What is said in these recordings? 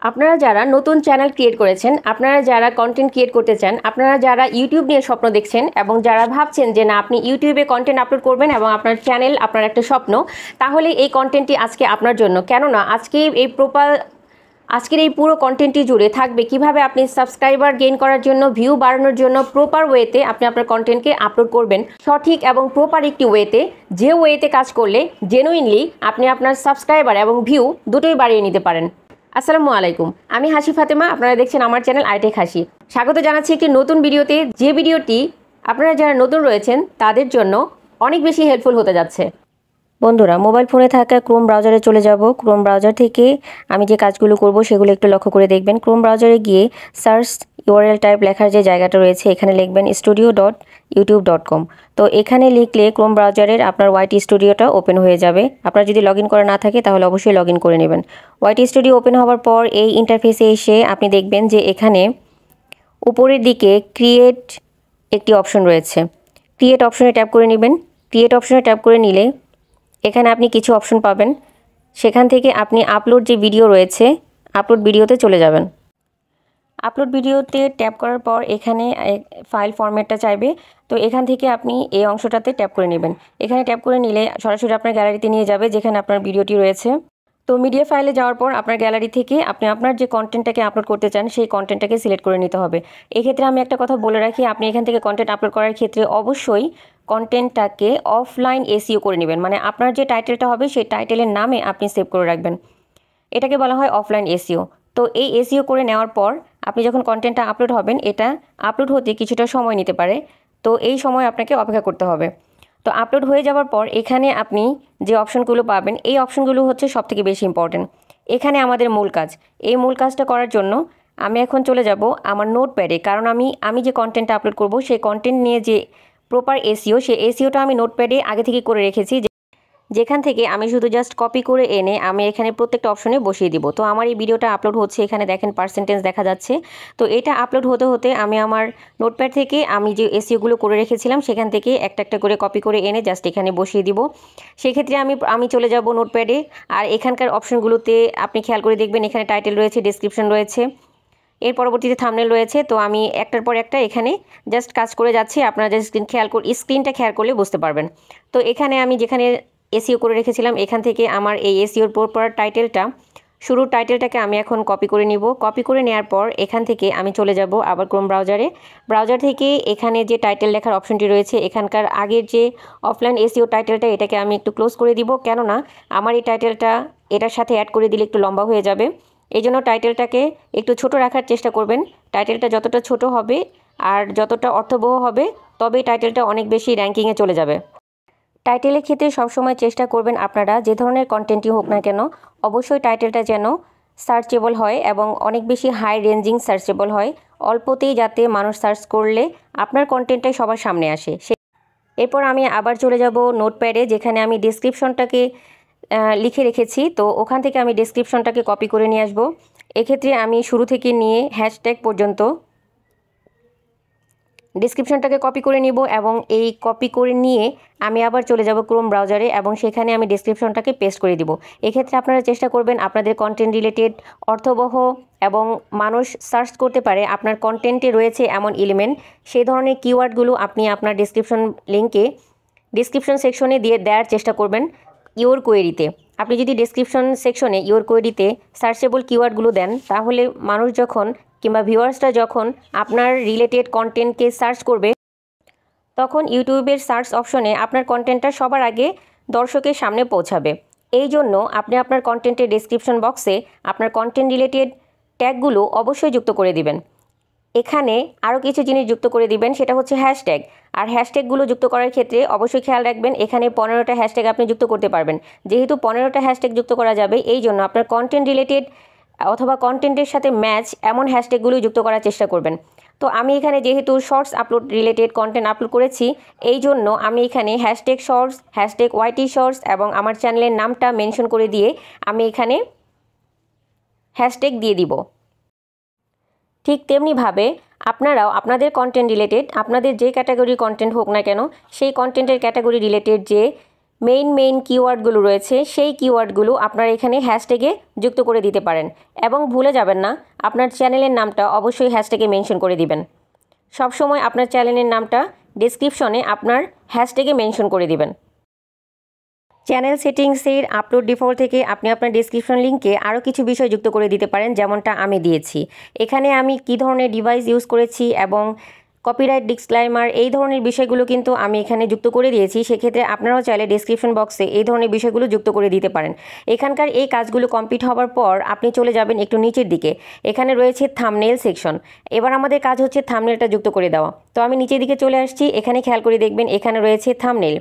আপনারা যারা নতুন চ্যানেল ক্রিয়েট করেছেন, আপনারা যারা কন্টেন্ট ক্রিয়েট করতে চান, আপনারা যারা ইউটিউব নিয়ে স্বপ্ন দেখছেন এবং যারা ভাবছেন যে না আপনি ইউটিউবে কন্টেন্ট আপলোড করবেন এবং আপনার চ্যানেল আপনার একটা স্বপ্ন, তাহলে এই কন্টেন্টটি আজকে আপনার জন্য। কেননা আজকের এই পুরো কন্টেন্টটি জুড়ে থাকবে কিভাবে আপনি সাবস্ক্রাইবার গেইন করার জন্য, ভিউ বাড়ানোর জন্য প্রপার ওয়েতে আপনি আপনার কন্টেন্টকে আপলোড করবেন, সঠিক এবং প্রপার একটি ওয়েতে, যে ওয়েতে কাজ করলে জেনুইনলি আপনি আপনার সাবস্ক্রাইবার এবং ভিউ দুটোই বাড়িয়ে নিতে পারেন। আসসালামু আলাইকুম, আমি হাসি ফাতেমা। আপনারা দেখছেন আমার চ্যানেল আইটেক হাসি। স্বাগত জানাচ্ছি একটি নতুন ভিডিওতে, যে ভিডিওটি আপনারা যারা নতুন রয়েছেন তাদের জন্য অনেক বেশি হেল্পফুল হতে যাচ্ছে। বন্ধুরা, মোবাইল ফোনে থাকা ক্রোম ব্রাউজারে চলে যাব। ক্রোম ব্রাউজার থেকে আমি যে কাজগুলো করব সেগুলো একটু লক্ষ্য করে দেখবেন। ক্রোম ব্রাউজারে গিয়ে সার্চ ইউআরএল টাইপ লেখার যে জায়গাটা রয়েছে এখানে লিখবেন studio.youtube.com। তো এখানে লিখলে ক্রোম ব্রাউজারের আপনার ওয়াইটি স্টুডিওটা ওপেন হয়ে যাবে। আপনার যদি লগ ইন করা না থাকে তাহলে অবশ্যই লগ ইন করে নেবেন। ওয়াইটি স্টুডিও ওপেন হওয়ার পর এই ইন্টারফেসে এসে আপনি দেখবেন যে এখানে উপরের দিকে ক্রিয়েট একটি অপশন রয়েছে। ক্রিয়েট অপশনে ট্যাপ করে নেবেন। ক্রিয়েট অপশনে ট্যাপ করে নিলে এখানে আপনি কিছু অপশন পাবেন। সেখান থেকে আপনি আপলোড যে ভিডিও রয়েছে, আপলোড ভিডিওতে চলে যাবেন। আপলোড ভিডিওতে ট্যাপ করার পর এখানে ফাইল ফরম্যাটটা চাইবে। তো এখান থেকে আপনি এই অংশটাতে ট্যাপ করে নেবেন। এখানে ট্যাপ করে নিলে সরাসরি আপনার গ্যালারিতে নিয়ে যাবে যেখানে আপনার ভিডিওটি রয়েছে। তো মিডিয়া ফাইলে যাওয়ার পর আপনার গ্যালারি থেকে আপনি আপনার যে কন্টেন্টটাকে আপলোড করতে চান সেই কন্টেন্টটাকে সিলেক্ট করে নিতে হবে। এক্ষেত্রে আমি একটা কথা বলে রাখি, আপনি এখান থেকে কন্টেন্ট আপলোড করার ক্ষেত্রে অবশ্যই কন্টেন্টটাকে অফলাইন এসইও করে নেবেন। মানে আপনার যে টাইটেলটা হবে সেই টাইটেলের নামে আপনি সেভ করে রাখবেন। এটাকে বলা হয় অফলাইন এসইও। তো এই এসইও করে নেওয়ার পর আপনি যখন কন্টেন্টটা আপলোড হবেন, এটা আপলোড হতে কিছুটা সময় নিতে পারে। তো এই সময় আপনাকে অপেক্ষা করতে হবে। তো আপলোড হয়ে যাওয়ার পর এখানে আপনি যে অপশনগুলো পাবেন, এই অপশনগুলো হচ্ছে সবথেকে বেশি ইম্পর্টেন্ট। এখানে আমাদের মূল কাজ, এই মূল কাজটা করার জন্য আমি এখন চলে যাব আমার নোটপ্যাডে। কারণ আমি যে কন্টেন্টটা আপলোড করব সেই কন্টেন্ট নিয়ে যে প্রপার এসইও, সেই এসইওটা আমি নোটপ্যাডে আগে থেকে করে রেখেছি, যেখান থেকে আমি শুধু জাস্ট কপি করে এনে আমি এখানে প্রত্যেকটা অপশনে বসিয়ে দিব। তো আমার এই ভিডিওটা আপলোড হচ্ছে, এখানে দেখেন পার্সেন্টেজ দেখা যাচ্ছে। তো এটা আপলোড হতে হতে আমি আমার নোটপ্যাড থেকে আমি যে এসইওগুলো করে রেখেছিলাম সেখান থেকে একটা একটা করে কপি করে এনে জাস্ট এখানে বসিয়ে দিব। সেক্ষেত্রে আমি চলে যাব নোটপ্যাডে। আর এখানকার অপশনগুলোতে আপনি খেয়াল করে দেখবেন এখানে টাইটেল রয়েছে, ডেসক্রিপশন রয়েছে, এর পরবর্তীতে থাম্বনেল রয়েছে। তো আমি একটার পর একটা এখানে জাস্ট কাজ করে যাচ্ছি। আপনারা জাস্ট স্ক্রিনটা খেয়াল করলে বুঝতে পারবেন। তো এখানে আমি যেখানে এসইও করে রেখেছিলাম এখান থেকে আমার এই এসইওর প্রপার টাইটেলটা, শুরুর টাইটেলটাকে আমি এখন কপি করে নিব। কপি করে নেওয়ার পর এখান থেকে আমি চলে যাব আবার ক্রোম ব্রাউজারে। ব্রাউজার থেকে এখানে যে টাইটেল লেখার অপশনটি রয়েছে, এখানকার আগের যে অফলাইন এসইও টাইটেলটা এটাকে আমি একটু ক্লোজ করে দিব। কেননা আমার এই টাইটেলটা এটার সাথে অ্যাড করে দিলে একটু লম্বা হয়ে যাবে। এই জন্য টাইটেলটাকে একটু ছোট রাখার চেষ্টা করবেন। টাইটেলটা যতটা ছোট হবে আর যতটা অর্থবহ হবে তবেই টাইটেলটা অনেক বেশি র্যাঙ্কিংয়ে চলে যাবে। টাইটেলের ক্ষেত্রে সবসময় চেষ্টা করবেন আপনারা যে ধরনের কন্টেন্টই হোক না কেন, অবশ্যই টাইটেলটা যেন সার্চেবল হয় এবং অনেক বেশি হাই রেঞ্জিং সার্চেবল হয়। অল্পতেই যাতে মানুষ সার্চ করলে আপনার কন্টেন্টটাই সবার সামনে আসে। এরপর আমি আবার চলে যাব নোটপ্যাডে, যেখানে আমি ডেসক্রিপশনটাকে লিখে রেখেছি। তো ওখান থেকে আমি ডেসক্রিপশনটাকে কপি করে নিয়ে আসবো। এক্ষেত্রে আমি শুরু থেকে নিয়ে হ্যাশট্যাগ পর্যন্ত ডেসক্রিপশনটাকে কপি করে নিব এবং এই কপি করে নিয়ে আমি আবার চলে যাব ক্রোম ব্রাউজারে এবং সেখানে আমি ডেসক্রিপশনটাকে পেস্ট করে দিব। এক্ষেত্রে আপনারা চেষ্টা করবেন আপনাদের কন্টেন্ট রিলেটেড, অর্থবহ এবং মানুষ সার্চ করতে পারে আপনার কন্টেন্টে রয়েছে এমন এলিমেন্ট, সেই ধরনের কিওয়ার্ডগুলো আপনি আপনার ডেসক্রিপশন সেকশনে দিয়ে দেওয়ার চেষ্টা করবেন। ইওর কোয়েরিতে আপনি যদি ডেসক্রিপশন সেকশনে ইওর কোয়েরিতে সার্চেবল কিওয়ার্ডগুলো দেন, তাহলে মানুষ যখন কিংবা ভিউয়ার্সরা যখন আপনার রিলেটেড কন্টেন্টকে সার্চ করবে, তখন ইউটিউবের সার্চ অপশনে আপনার কন্টেন্টটা সবার আগে দর্শকের সামনে পৌঁছাবে। এই জন্য আপনি আপনার কন্টেন্টের ডেসক্রিপশন বক্সে আপনার কন্টেন্ট রিলেটেড ট্যাগগুলো অবশ্যই যুক্ত করে দিবেন। এখানে আরও কিছু জিনিস যুক্ত করে দিবেন, সেটা হচ্ছে হ্যাশট্যাগ। আর হ্যাশট্যাগুলো যুক্ত করার ক্ষেত্রে অবশ্যই খেয়াল রাখবেন এখানে 15টা হ্যাশট্যাগ আপনি যুক্ত করতে পারবেন। যেহেতু 15টা হ্যাশট্যাগ যুক্ত করা যাবে, এই জন্য আপনার কন্টেন্ট রিলেটেড অথবা কন্টেন্টের সাথে ম্যাচ এমন হ্যাশট্যাগুলো যুক্ত করার চেষ্টা করবেন। তো আমি এখানে যেহেতু shorts upload related content upload করেছি, এই জন্য আমি এখানে hashtag shorts, hashtag YT shorts এবং আমার চ্যানেলের নামটা মেনশন করে দিয়ে আমি এখানে হ্যাশট্যাগ দিয়ে দিব। ঠিক তেমনিভাবে আপনারাও আপনাদের কন্টেন্ট রিলেটেড, আপনাদের যে ক্যাটাগরি কন্টেন্ট হোক না কেন, সেই কন্টেন্টের ক্যাটাগরি রিলেটেড যে মেইন কিওয়ার্ডগুলো রয়েছে সেই কিওয়ার্ডগুলো আপনারা এখানে হ্যাশট্যাগে যুক্ত করে দিতে পারেন এবং ভুলে যাবেন না আপনার চ্যানেলের নামটা অবশ্যই হ্যাশট্যাগে মেনশন করে দিবেন। সবসময় আপনার চ্যানেলের নামটা ডেসক্রিপশনে আপনার হ্যাশট্যাগে মেনশন করে দিবেন। চ্যানেল সেটিংসের আপলোড ডিফল্ট থেকে আপনি আপনার ডেসক্রিপশন লিঙ্কে আরও কিছু বিষয় যুক্ত করে দিতে পারেন, যেমনটা আমি দিয়েছি। এখানে আমি কী ধরনের ডিভাইস ইউজ করেছি এবং কপিরাইট ডিসক্লেইমার এই ধরনের বিষয়গুলো কিন্তু আমি এখানে যুক্ত করে দিয়েছি। সেক্ষেত্রে আপনারাও চাইলে ডেসক্রিপশন বক্সে এই ধরনের বিষয়গুলো যুক্ত করে দিতে পারেন। এখানকার এই কাজগুলো কমপ্লিট হওয়ার পর আপনি চলে যাবেন একটু নিচের দিকে, এখানে রয়েছে থাম্বনেল সেকশন। এবার আমাদের কাজ হচ্ছে থাম্বনেলটা যুক্ত করে দেওয়া। তো আমি নিচের দিকে চলে আসছি, এখানে খেয়াল করে দেখবেন এখানে রয়েছে থাম্বনেল।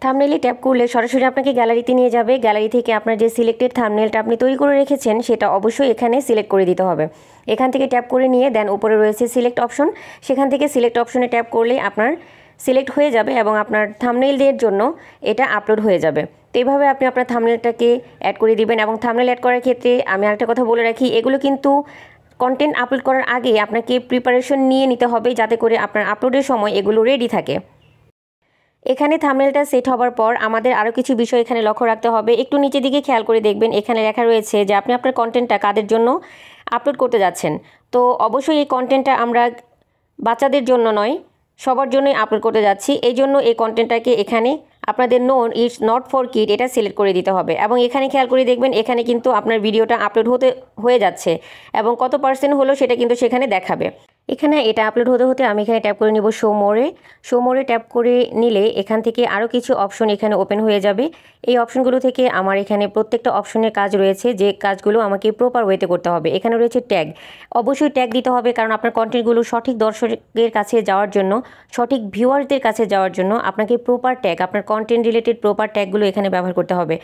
থাম্বনেলে ট্যাপ করলে সরাসরি আপনাকে গ্যালারিতে নিয়ে যাবে। গ্যালারি থেকে আপনার যে সিলেক্টেড থাম্বনেলটা আপনি তৈরি করে রেখেছেন সেটা অবশ্যই এখানে সিলেক্ট করে দিতে হবে। এখান থেকে ট্যাপ করে নিয়ে দেন উপরে রয়েছে সিলেক্ট অপশন, সেখান থেকে সিলেক্ট অপশনে ট্যাপ করলে আপনার সিলেক্ট হয়ে যাবে এবং আপনার থাম্বনেলের জন্য এটা আপলোড হয়ে যাবে। তো এইভাবে আপনি আপনার থাম্বনেলটাকে অ্যাড করে দিবেন। এবং থাম্বনেল অ্যাড করার ক্ষেত্রে আমি আরেকটা কথা বলে রাখি, এগুলো কিন্তু কন্টেন্ট আপলোড করার আগে আপনাকে প্রিপারেশন নিয়ে নিতে হবে যাতে করে আপনার আপলোডের সময় এগুলো রেডি থাকে। এখানে থাম্বনেলটা সেট হওয়ার পর আমাদের আরও কিছু বিষয় এখানে লক্ষ্য রাখতে হবে। একটু নিচের দিকে খেয়াল করে দেখবেন এখানে লেখা রয়েছে যে আপনি আপনার কন্টেন্টটা কাদের জন্য আপলোড করতে যাচ্ছেন। তো অবশ্যই এই কন্টেন্টটা আমরা বাচ্চাদের জন্য নয়, সবার জন্যই আপলোড করতে যাচ্ছি। এই জন্য এই কন্টেন্টটাকে এখানে আপনাদের no it's not for kid এটা সিলেক্ট করে দিতে হবে। এবং এখানে খেয়াল করে দেখবেন এখানে কিন্তু আপনার ভিডিওটা আপলোড হয়ে যাচ্ছে এবং কত পার্সেন্ট হলো সেটা কিন্তু সেখানে দেখাবে। এখানে এটা আপলোড হতে আমি এখানে ট্যাপ করে নিব শো মোরে ট্যাপ করে নিলে এখান থেকে আরও কিছু অপশন এখানে ওপেন হয়ে যাবে। এই অপশনগুলো থেকে আমার এখানে প্রত্যেকটা অপশনের কাজ রয়েছে যে কাজগুলো আমাকে প্রপার ওয়েতে করতে হবে। এখানে রয়েছে ট্যাগ, অবশ্যই ট্যাগ দিতে হবে কারণ আপনার কন্টেন্টগুলো সঠিক দর্শকের কাছে যাওয়ার জন্য, সঠিক ভিউয়ারদের কাছে যাওয়ার জন্য আপনাকে প্রপার ট্যাগ, আপনার কন্টেন্ট রিলেটেড প্রপার ট্যাগগুলো এখানে ব্যবহার করতে হবে।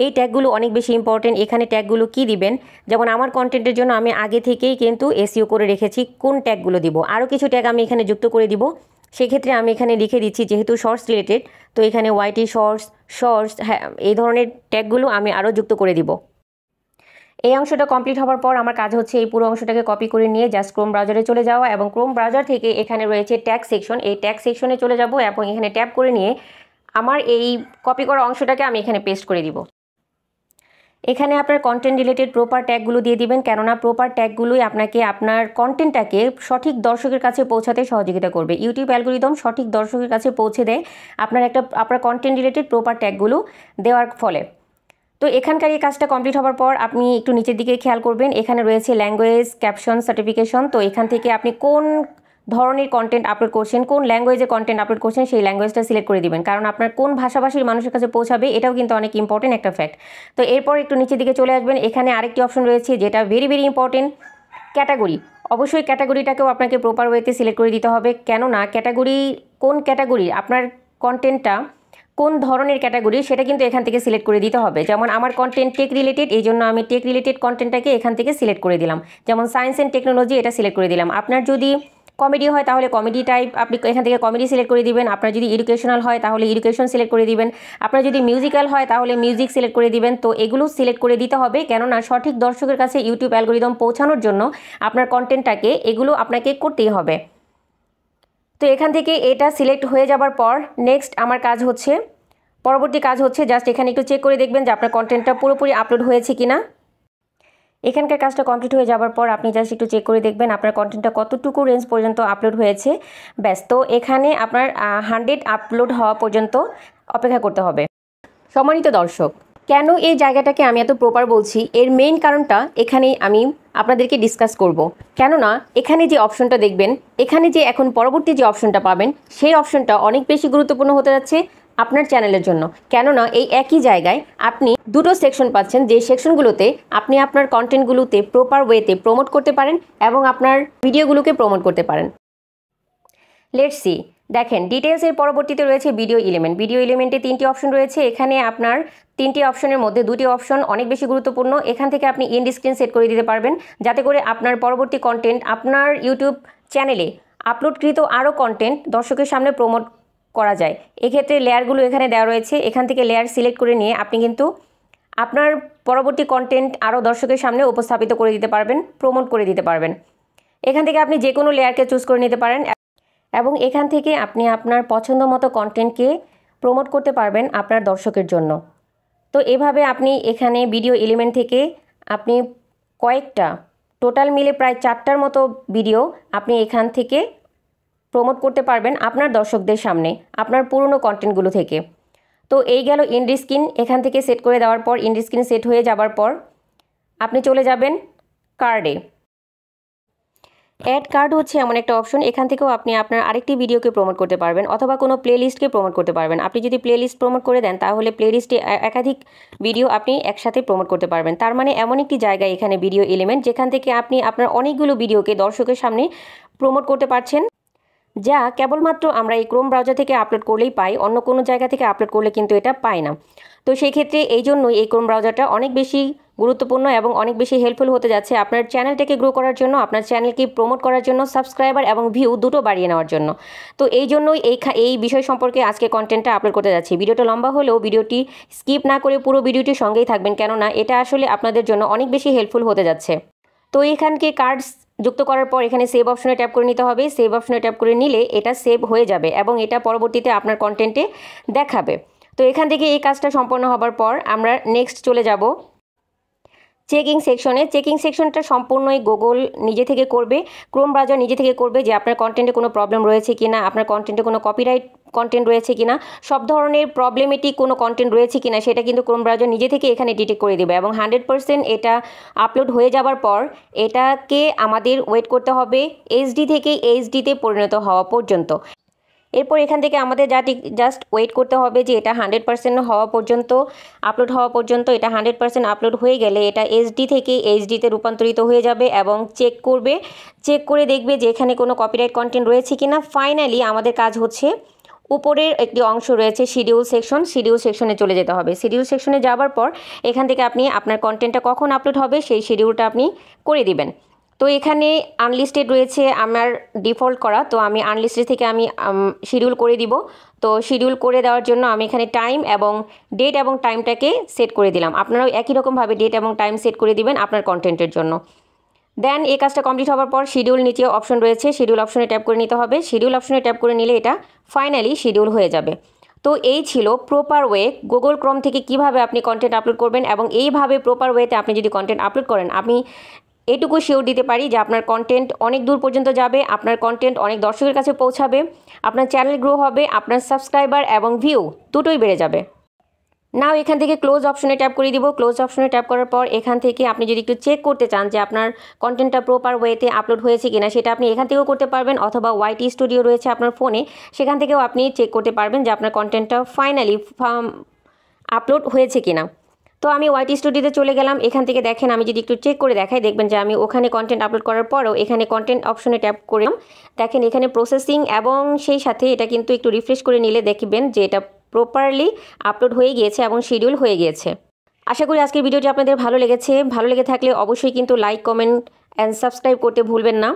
এই ট্যাগগুলো অনেক বেশি ইম্পর্টেন্ট। এখানে ট্যাগগুলো কি দিবেন, যেমন আমার কন্টেন্টের জন্য আমি আগে থেকেই কিন্তু এসইও করে রেখেছি কোন ট্যাগগুলো দিব। আরও কিছু ট্যাগ আমি এখানে যুক্ত করে দিব। সেক্ষেত্রে আমি এখানে লিখে দিচ্ছি যেহেতু শর্টস রিলেটেড, তো এখানে ওয়াইটি শর্টস হ্যাঁ এই ধরনের ট্যাগগুলো আমি আরও যুক্ত করে দিব। এই অংশটা কমপ্লিট হওয়ার পর আমার কাজ হচ্ছে এই পুরো অংশটাকে কপি করে নিয়ে জাস্ট ক্রোম ব্রাউজারে চলে যাওয়া এবং ক্রোম ব্রাউজার থেকে এখানে রয়েছে ট্যাগ সেকশন, এই ট্যাগ সেকশনে চলে যাব এবং এখানে ট্যাপ করে নিয়ে আমার এই কপি করা অংশটাকে আমি এখানে পেস্ট করে দিব। এখানে আপনার কন্টেন্ট রিলেটেড প্রপার ট্যাগগুলো দিয়ে দিবেন, কেননা প্রপার ট্যাগগুলোই আপনাকে আপনার কন্টেন্টটাকে সঠিক দর্শকের কাছে পৌঁছাতে সহযোগিতা করবে। ইউটিউব অ্যালগরিদম সঠিক দর্শকের কাছে পৌঁছে দেয় আপনার কন্টেন্ট রিলেটেড প্রপার ট্যাগগুলো দেওয়ার ফলে। তো এখানকার এই কাজটা কমপ্লিট হওয়ার পর আপনি একটু নিচের দিকে খেয়াল করবেন এখানে রয়েছে ল্যাঙ্গুয়েজ ক্যাপশন সার্টিফিকেশন। তো এখান থেকে আপনি কোন ধরনের কন্টেন্ট আপলোড করছেন, কোন ল্যাঙ্গুয়েজে কন্টেন্ট আপলোড করছেন সেই ল্যাঙ্গুয়েজটা সিলেক্ট করে দিবেন, কারণ আপনার কোন ভাষাভাষীর মানুষের কাছে পৌঁছাবে এটাও কিন্তু অনেক ইম্পর্টেন্ট একটা ফ্যাক্ট। তো এরপর একটু নিচের দিকে চলে আসবেন, এখানে আরেকটি অপশন রয়েছে যেটা ভেরি ইম্পর্টেন্ট, ক্যাটাগরি। অবশ্যই ক্যাটাগরিটাকেও আপনাকে প্রপার ওয়েতে সিলেক্ট করে দিতে হবে, কেননা কোন ক্যাটাগরি আপনার কন্টেন্টটা কোন ধরনের ক্যাটাগরি সেটা কিন্তু এখান থেকে সিলেক্ট করে দিতে হবে। যেমন আমার কন্টেন্ট টেক রিলেটেড, এই জন্য আমি টেক রিলেটেড কন্টেন্টটাকে এখান থেকে সিলেক্ট করে দিলাম। যেমন সায়েন্স অ্যান্ড টেকনোলজি এটা সিলেক্ট করে দিলাম। আপনার যদি কমেডি হয় তাহলে কমেডি টাইপ আপনি এখান থেকে কমেডি সিলেক্ট করে দিবেন। আপনার যদি এডুকেশনাল হয় তাহলে এডুকেশন সিলেক্ট করে দিবেন। আপনার যদি মিউজিক্যাল হয় তাহলে মিউজিক সিলেক্ট করে দিবেন। তো এগুলো সিলেক্ট করে দিতে হবে, কেননা সঠিক দর্শকের কাছে ইউটিউব অ্যালগরিদম পৌঁছানোর জন্য আপনার কন্টেন্টটাকে এগুলো আপনাকে করতেই হবে। তো এখান থেকে এটা সিলেক্ট হয়ে যাবার পর নেক্সট আমার পরবর্তী কাজ হচ্ছে জাস্ট এখানে একটু চেক করে দেখবেন যে আপনার কন্টেন্টটা পুরোপুরি আপলোড হয়েছে কিনা। এখানকার কাজটা কমপ্লিট হয়ে যাওয়ার পর আপনি জাস্ট একটু চেক করে দেখবেন আপনার কন্টেন্টটা কতটুকু রেঞ্জ পর্যন্ত আপলোড হয়েছে। ব্যাস, তো এখানে আপনার 100 আপলোড হওয়া পর্যন্ত অপেক্ষা করতে হবে। সম্মানিত দর্শক, কেন এই জায়গাটাকে আমি এত প্রপার বলছি এর মেইন কারণটা এখানেই আমি আপনাদেরকে ডিসকাস করব। কেননা এখানে যে অপশনটা দেখবেন, এখানে যে এখন পরবর্তী যে অপশনটা পাবেন সেই অপশনটা অনেক বেশি গুরুত্বপূর্ণ হতে যাচ্ছে আপনার চ্যানেলের জন্য। কেননা এই একই জায়গায় আপনি দুটো সেকশন পাচ্ছেন, যে সেকশনগুলোতে আপনি আপনার কন্টেন্টগুলোতে প্রপার ওয়েতে প্রমোট করতে পারেন এবং আপনার ভিডিওগুলোকে প্রমোট করতে পারেন। লেটস সি, দেখেন ডিটেলসের পরবর্তীতে রয়েছে ভিডিও এলিমেন্টে 3টি অপশন রয়েছে। এখানে আপনার 3টি অপশনের মধ্যে 2টি অপশন অনেক বেশি গুরুত্বপূর্ণ। এখান থেকে আপনি এন্ড স্ক্রিন সেট করে দিতে পারবেন যাতে করে আপনার পরবর্তী কন্টেন্ট আপনার ইউটিউব চ্যানেলে আপলোডকৃত আরও কন্টেন্ট দর্শকের সামনে প্রমোট করা যায়। এক্ষেত্রে লেয়ারগুলো এখানে দেওয়া রয়েছে, এখান থেকে লেয়ার সিলেক্ট করে নিয়ে আপনি কিন্তু আপনার পরবর্তী কন্টেন্ট আরও দর্শকের সামনে উপস্থাপিত করে দিতে পারবেন, প্রমোট করে দিতে পারবেন। এখান থেকে আপনি যে কোনো লেয়ারকে চুজ করে নিতে পারেন এবং এখান থেকে আপনি আপনার পছন্দ মতো কন্টেন্টকে প্রমোট করতে পারবেন আপনার দর্শকের জন্য। তো এভাবে আপনি এখানে ভিডিও এলিমেন্ট থেকে আপনি কয়েকটা, টোটাল মিলে প্রায় 4টার মতো ভিডিও আপনি এখান থেকে প্রমোট করতে পারবেন আপনার দর্শকদের সামনে আপনার পুরনো কন্টেন্টগুলো থেকে। তো এই গেল এন্ড স্ক্রিন। এখান থেকে সেট করে দেওয়ার পর, এন্ড স্ক্রিন সেট হয়ে যাবার পর আপনি চলে যাবেন কার্ডে। অ্যাড কার্ড হচ্ছে এমন একটা অপশন, এখান থেকেও আপনি আপনার আরেকটি ভিডিওকে প্রমোট করতে পারবেন অথবা কোনো প্লেলিস্টকে প্রমোট করতে পারবেন। আপনি যদি প্লেলিস্ট প্রমোট করে দেন তাহলে প্লেলিস্টে একাধিক ভিডিও আপনি একসাথে প্রমোট করতে পারবেন। তার মানে এমন একটি জায়গা এখানে ভিডিও এলিমেন্ট, যেখান থেকে আপনি আপনার অনেকগুলো ভিডিওকে দর্শকের সামনে প্রমোট করতে পারছেন, যা কেবলমাত্র আমরা এই ক্রোম ব্রাউজার থেকে আপলোড করলেই পাই, অন্য কোনো জায়গা থেকে আপলোড করলে কিন্তু এটা পাই না। তো সেই ক্ষেত্রে এই জন্যই এই ক্রোম ব্রাউজারটা অনেক বেশি গুরুত্বপূর্ণ এবং অনেক বেশি হেল্পফুল হতে যাচ্ছে আপনার চ্যানেলটাকে গ্রো করার জন্য, আপনার চ্যানেলকে প্রমোট করার জন্য, সাবস্ক্রাইবার এবং ভিউ দুটো বাড়িয়ে নেওয়ার জন্য। তো এই জন্যই এই বিষয় সম্পর্কে আজকে কন্টেন্টটা আপলোড করতে যাচ্ছি। ভিডিওটা লম্বা হলেও ভিডিওটি স্কিপ না করে পুরো ভিডিওটির সঙ্গেই থাকবেন, কেননা এটা আসলে আপনাদের জন্য অনেক বেশি হেল্পফুল হতে যাচ্ছে। তো এখানকে কার্ডস যুক্ত করার পর এখানে সেভ অপশনে ট্যাপ করে নিতে হবে। সেভ অপশনে ট্যাপ করে নিলে এটা সেভ হয়ে যাবে এবং এটা পরবর্তীতে আপনার কন্টেন্টে দেখাবে। তো এখান থেকে এই কাজটা সম্পন্ন হবার পর আমরা নেক্সট চলে যাব চেকিং সেকশনে। চেকিং সেকশনটা সম্পূর্ণই গুগল নিজে থেকে করবে, ক্রোম ব্রাউজার নিজে থেকে করবে যে আপনার কন্টেন্টে কোনো প্রবলেম রয়েছে কিনা, আপনার কন্টেন্টে কোনো কপিরাইট কন্টেন্ট রয়েছে কিনা, সব ধরনের প্রবলেমেটিক কোনো কন্টেন্ট রয়েছে কিনা সেটা কিন্তু ক্রোম ব্রাউজার নিজে থেকে এখানে ডিটেক্ট করে দেবে এবং 100% এটা আপলোড হয়ে যাবার পর এটাকে আমাদের ওয়েট করতে হবে এইচডি থেকে এইচডিতে পরিণত হওয়া পর্যন্ত। এরপর এখান থেকে আমাদের জাস্ট ওয়েট করতে হবে যে এটা 100% হওয়া পর্যন্ত, আপলোড হওয়া পর্যন্ত। এটা 100% আপলোড হয়ে গেলে এটা এইচডি থেকে এইচডিতে রূপান্তরিত হয়ে যাবে এবং চেক করবে, চেক করে দেখবে যে এখানে কোনো কপিরাইট কন্টেন্ট রয়েছে কিনা। ফাইনালি আমাদের কাজ হচ্ছে উপরের একটি অংশ রয়েছে শিডিউল সেকশন, শিডিউল সেকশনে চলে যেতে হবে। শিডিউল সেকশনে যাওয়ার পর এখান থেকে আপনি আপনার কন্টেন্টটা কখন আপলোড হবে সেই শিডিউলটা আপনি করে দিবেন। তো এখানে আনলিস্টেড রয়েছে আমার ডিফল্ট করা, তো আমি আনলিস্টেড থেকে আমি শিডিউল করে দিব। তো শিডিউল করে দেওয়ার জন্য আমি এখানে টাইম এবং ডেট এবং টাইমটাকে সেট করে দিলাম। আপনারাও একই রকমভাবে ডেট এবং টাইম সেট করে দিবেন আপনার কন্টেন্টের জন্য। দেন এই কাজটা কমপ্লিট হওয়ার পর শিডিউল নিচে অপশন রয়েছে, শিডিউল অপশনে ট্যাপ করে নিতে হবে। শিডিউল অপশনে ট্যাপ করে নিলে এটা ফাইনালি শিডিউল হয়ে যাবে। তো এই ছিল প্রপার ওয়ে গুগল ক্রোম থেকে কিভাবে আপনি কন্টেন্ট আপলোড করবেন এবং এইভাবে প্রপার ওয়েতে আপনি যদি কন্টেন্ট আপলোড করেন, আমি এটুকু শিওর দিতে পারি যে আপনার কন্টেন্ট অনেক দূর পর্যন্ত যাবে, আপনার কন্টেন্ট অনেক দর্শকের কাছে পৌঁছাবে, আপনার চ্যানেল গ্রো হবে, আপনার সাবস্ক্রাইবার এবং ভিউ দুটোই বেড়ে যাবে। নাও এখান থেকে ক্লোজ অপশনে ট্যাপ করে দিব। ক্লোজ অপশনে ট্যাপ করার পর এখান থেকে আপনি যদি একটু চেক করতে চান যে আপনার কন্টেন্টটা প্রপার ওয়েতে আপলোড হয়েছে কিনা, সেটা আপনি এখান থেকেও করতে পারবেন অথবা ওয়াইটি স্টুডিও রয়েছে আপনার ফোনে, সেখান থেকেও আপনি চেক করতে পারবেন যে আপনার কন্টেন্টটা ফাইনালি আপলোড হয়েছে কিনা। তো আমি ওয়াইটি স্টুডিওতে চলে গেলাম। এখান থেকে দেখেন আমি যদি একটু চেক করে দেখাই, দেখবেন যে আমি ওখানে কন্টেন্ট আপলোড করার পরও এখানে কন্টেন্ট অপশনে ট্যাপ করলাম, দেখেন এখানে প্রসেসিং এবং সেই সাথে এটা কিন্তু একটু রিফ্রেশ করে নিলে দেখবেন যে এটা প্রপারলি আপলোড হয়ে গিয়েছে এবং শিডিউল হয়ে গিয়েছে। আশা করি আজকের ভিডিওটি আপনাদের ভালো লেগেছে। ভালো লেগে থাকলে অবশ্যই কিন্তু লাইক, কমেন্ট অ্যান্ড সাবস্ক্রাইব করতে ভুলবেন না।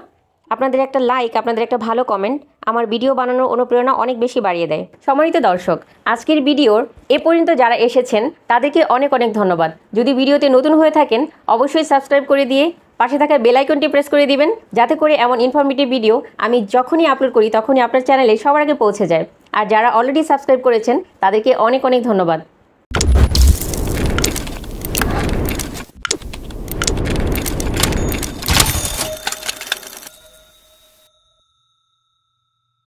আপনাদের একটা লাইক, আপনাদের একটা ভালো কমেন্ট আমার ভিডিও বানানোর অনুপ্রেরণা অনেক বেশি বাড়িয়ে দেয়। সম্মানিত দর্শক, আজকের ভিডিওর এ পর্যন্ত যারা এসেছেন তাদেরকে অনেক অনেক ধন্যবাদ। যদি ভিডিওতে নতুন হয়ে থাকেন অবশ্যই সাবস্ক্রাইব করে দিয়ে পাশে থাকা বেল আইকনটি প্রেস করে দিবেন, যাতে করে এমন ইনফরমেটিভ ভিডিও আমি যখনই আপলোড করি তখনই আপনার চ্যানেলে সবার আগে পৌঁছে যায়। আর যারা অলরেডি সাবস্ক্রাইব করেছেন তাদেরকে অনেক অনেক ধন্যবাদ।